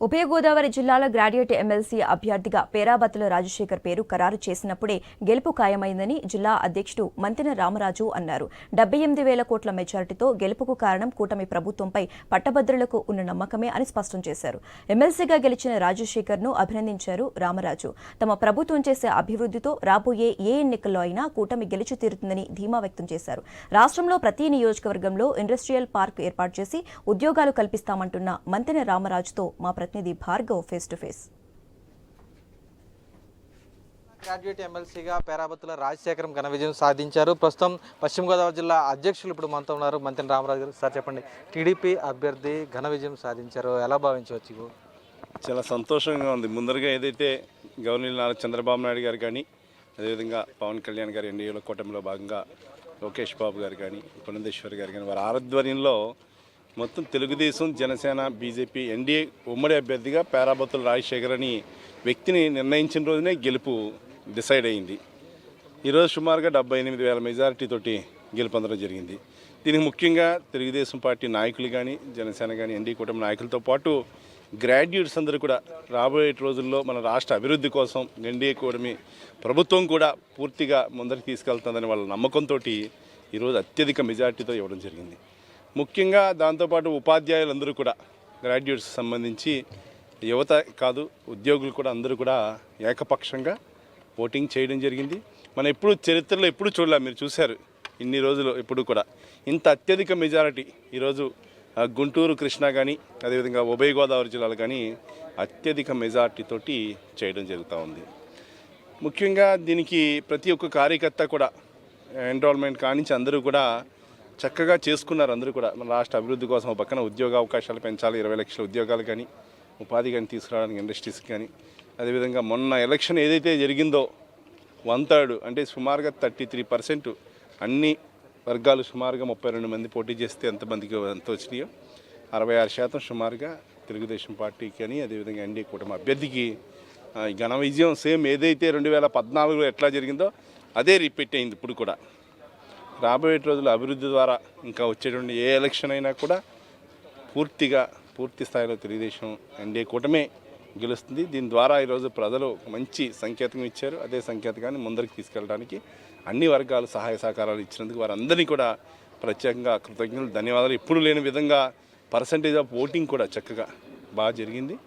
ఉభయ గోదావరి జిల్లాల graduate MLC అభ్యర్థిగా పేరాబత్తుల రాజశేఖర్ పేరు ఖరారు చేసినప్పుడే గెలుపు ఖాయమైందని జిల్లా అధ్యక్షుడు మంతెన రామరాజు అన్నారు. 78,000 కోట్ల మెజారిటీతో గెలుపుకు కారణం కూటమి ప్రభుత్వంపై పట్టభద్రులకు ఉన్న నమ్మకమే అని స్పష్టం చేశారు. ఎమ్మెల్సీగా గెలిచిన రాజశేఖర్ను అభినందించారు రామరాజు. తమ ప్రభుత్వం చేసే అభివృద్ధితో రాబోయే ఏ ఎన్నికల్లో అయినా కూటమి గెలిచి తీరుతుందని ధీమా వ్యక్తం చేశారు. రాష్ట్రంలో ప్రతి నియోజకవర్గంలో ఇండస్ట్రియల్ పార్క్ ఏర్పాటు చేసి ఉద్యోగాలు కల్పిస్తామంటున్న మంతెన రామరాజుతో మా ప్రతినిధి Bhargav face to face. Graduate ఎమ్మెల్సీగా పేరాబత్తుల రాజశేఖరం ఘన విజయం సాధించారు. ప్రస్తుతం పశ్చిమ గోదావరి జిల్లా అధ్యక్షులు ఇప్పుడు మనతో ఉన్నారు, మంతెన రామరాజు గారు. సార్ చెప్పండి, టీడీపీ అభ్యర్థి ఘన విజయం సాధించారు, ఎలా భావించవచ్చు? చాలా సంతోషంగా ఉంది. ముందరగా ఏదైతే గవర్నర్ నారా చంద్రబాబు నాయుడు గారు కానీ, అదేవిధంగా పవన్ కళ్యాణ్ గారు ఎన్డీఏలో కూటమిలో భాగంగా లోకేష్ బాబు గారు కానీ, పురంధేశ్వరి గారు కానీ, వారి ఆధ్వర్యంలో మొత్తం తెలుగుదేశం, జనసేన, బీజేపీ ఎన్డీఏ ఉమ్మడి అభ్యర్థిగా పేరాబత్తుల రాజశేఖర్ అని వ్యక్తిని నిర్ణయించిన రోజునే గెలుపు డిసైడ్ అయింది. ఈరోజు సుమారుగా 78,000 మెజారిటీతోటి గెలుపొందడం జరిగింది. దీనికి ముఖ్యంగా తెలుగుదేశం పార్టీ నాయకులు కానీ, జనసేన కానీ, ఎన్డీఏ కూటమి నాయకులతో పాటు గ్రాడ్యుయేట్స్ అందరూ కూడా రాబోయే రోజుల్లో మన రాష్ట్ర అభివృద్ధి కోసం ఎన్డీఏ కూటమి ప్రభుత్వం కూడా పూర్తిగా ముందరికి తీసుకెళ్తుందని వాళ్ళ నమ్మకంతో ఈరోజు అత్యధిక మెజారిటీతో ఇవ్వడం జరిగింది. ముఖ్యంగా దాంతోపాటు ఉపాధ్యాయులందరూ కూడా గ్రాడ్యుయేట్స్ సంబంధించి యువత కాదు, ఉద్యోగులు కూడా అందరూ కూడా ఏకపక్షంగా ఓటింగ్ చేయడం జరిగింది. మనం ఎప్పుడు చరిత్రలో ఎప్పుడు చూడలే, మీరు చూశారు ఇన్ని రోజులు ఎప్పుడు కూడా ఇంత అత్యధిక మెజారిటీ ఈరోజు గుంటూరు, కృష్ణా కానీ, అదేవిధంగా ఉభయ గోదావరి జిల్లాలు కానీ అత్యధిక మెజారిటీతోటి చేయడం జరుగుతూ ఉంది. ముఖ్యంగా దీనికి ప్రతి ఒక్క కార్యకర్త కూడా ఎన్రోల్మెంట్ కానించి అందరూ కూడా చక్కగా చేసుకున్నారు. అందరూ కూడా మన రాష్ట్ర అభివృద్ధి కోసం పక్కన ఉద్యోగ అవకాశాలు పెంచాలి, 20 లక్షల ఉద్యోగాలు కానీ, ఉపాధి కానీ తీసుకురావడానికి ఇండస్ట్రీస్ కానీ, అదేవిధంగా మొన్న ఎలక్షన్ ఏదైతే జరిగిందో 1/3 అంటే సుమారుగా 33% అన్ని వర్గాలు సుమారుగా 32 మంది పోటీ చేస్తే ఎంతమందికి ఎంత వచ్చినాయో 66% సుమారుగా తెలుగుదేశం పార్టీకి అని, అదేవిధంగా ఎన్డీఏ కూటమి అభ్యర్థికి ఘన విజయం సేమ్ ఏదైతే 2014లో ఎట్లా జరిగిందో అదే రిపీట్ అయింది. ఇప్పుడు కూడా రాబోయే రోజుల్లో అభివృద్ధి ద్వారా ఇంకా వచ్చేటువంటి ఏ ఎలక్షన్ అయినా కూడా పూర్తి స్థాయిలో తెలుగుదేశం ఎన్డీఏ కూటమే గెలుస్తుంది. దీని ద్వారా ఈరోజు ప్రజలు మంచి సంకేతం ఇచ్చారు. అదే సంకేతాన్ని ముందరికి తీసుకెళ్ళడానికి అన్ని వర్గాలు సహాయ సహకారాలు ఇచ్చినందుకు వారందరినీ కూడా ప్రత్యేకంగా కృతజ్ఞతలు, ధన్యవాదాలు. ఎప్పుడు లేని విధంగా పర్సంటేజ్ ఆఫ్ ఓటింగ్ కూడా చక్కగా బాగా జరిగింది.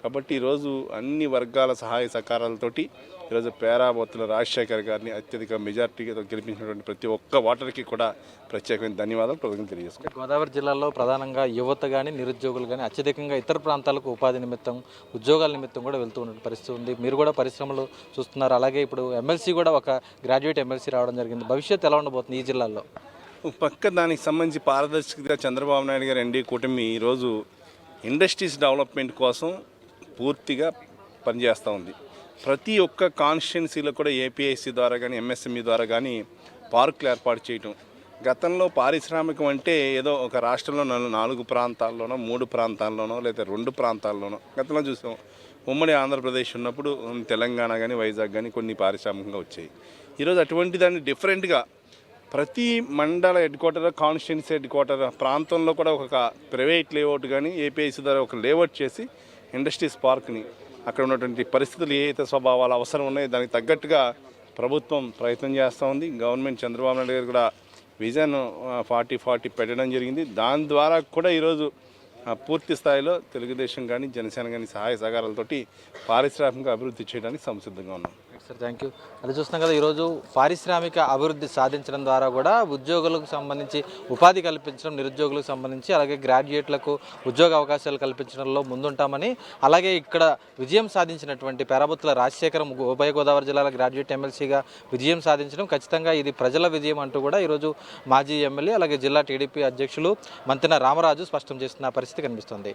కాబట్టి ఈరోజు అన్ని వర్గాల సహాయ సహకారాలతోటి ఈరోజు పేరాబత్తుల రాజశేఖర్ గారిని అత్యధిక మెజార్టీతో గెలిపించినటువంటి ప్రతి ఒక్క ఓటర్కి కూడా ప్రత్యేకమైన ధన్యవాదాలు, కృతజ్ఞతలు తెలియజేసుకుంటాం. గోదావరి జిల్లాలో ప్రధానంగా యువత కానీ, నిరుద్యోగులు కానీ అత్యధికంగా ఇతర ప్రాంతాలకు ఉపాధి నిమిత్తం, ఉద్యోగాల నిమిత్తం కూడా వెళ్తూ ఉన్న పరిస్థితి ఉంది. మీరు కూడా పరిశ్రమలు చూస్తున్నారు. అలాగే ఇప్పుడు ఎమ్మెల్సీ కూడా ఒక గ్రాడ్యుయేట్ ఎమ్మెల్సీ రావడం జరిగింది. భవిష్యత్తు ఎలా ఉండబోతుంది ఈ జిల్లాలో? పక్క దానికి సంబంధించి పారదర్శకత చంద్రబాబు నాయుడు గారు ఎన్డీఏ కూటమి ఈరోజు ఇండస్ట్రీస్ డెవలప్మెంట్ కోసం పూర్తిగా పనిచేస్తూ ఉంది. ప్రతి ఒక్క కాన్స్టిట్యున్సీలో కూడా ఏపీఐసి ద్వారా కానీ, ఎంఎస్ఎంఈ ద్వారా కానీ పార్కులు ఏర్పాటు చేయటం. గతంలో పారిశ్రామికం అంటే ఏదో ఒక రాష్ట్రంలో 4 ప్రాంతాల్లోనో, 3 ప్రాంతాల్లోనో, లేదా 2 ప్రాంతాల్లోనో గతంలో చూసాం. ఉమ్మడి ఆంధ్రప్రదేశ్ ఉన్నప్పుడు తెలంగాణ కానీ, వైజాగ్ కానీ కొన్ని పారిశ్రామికంగా వచ్చాయి. ఈరోజు అటువంటి దాన్ని డిఫరెంట్గా ప్రతి మండల head quarter, constituency head quarter ప్రాంతంలో కూడా ఒక ప్రైవేట్ లేఅవుట్ కానీ ఏపీఐసి ద్వారా ఒక లేఅవుట్ చేసి ఇండస్ట్రీస్ పార్క్ని అక్కడ ఉన్నటువంటి పరిస్థితులు ఏ అయితే స్వభావాలు అవసరం ఉన్నాయో దానికి తగ్గట్టుగా ప్రభుత్వం ప్రయత్నం చేస్తూ ఉంది. గవర్నమెంట్ చంద్రబాబు నాయుడు గారు కూడా విజన్ 40-40 పెట్టడం జరిగింది. దాని ద్వారా కూడా ఈరోజు పూర్తి స్థాయిలో తెలుగుదేశం కానీ, జనసేన కానీ సహాయ సహకారాలతోటి పారిశ్రామిక అభివృద్ధి చేయడానికి సంసిద్ధంగా ఉన్నాం. Sir, thank you. అది చూస్తున్నాం కదా, ఈరోజు పారిశ్రామిక అభివృద్ధి సాధించడం ద్వారా కూడా ఉద్యోగులకు సంబంధించి ఉపాధి కల్పించడం, నిరుద్యోగులకు సంబంధించి అలాగే గ్రాడ్యుయేట్లకు ఉద్యోగ అవకాశాలు కల్పించడంలో ముందుంటామని, అలాగే ఇక్కడ విజయం సాధించినటువంటి పేరాబత్తుల రాజశేఖరం ఉభయ గోదావరి జిల్లాల గ్రాడ్యుయేట్ ఎమ్మెల్సీగా విజయం సాధించడం ఖచ్చితంగా ఇది ప్రజల విజయం అంటూ కూడా ఈరోజు మాజీ ఎమ్మెల్యే అలాగే జిల్లా టీడీపీ అధ్యక్షులు మంతెన రామరాజు స్పష్టం చేస్తున్న పరిస్థితి కనిపిస్తుంది.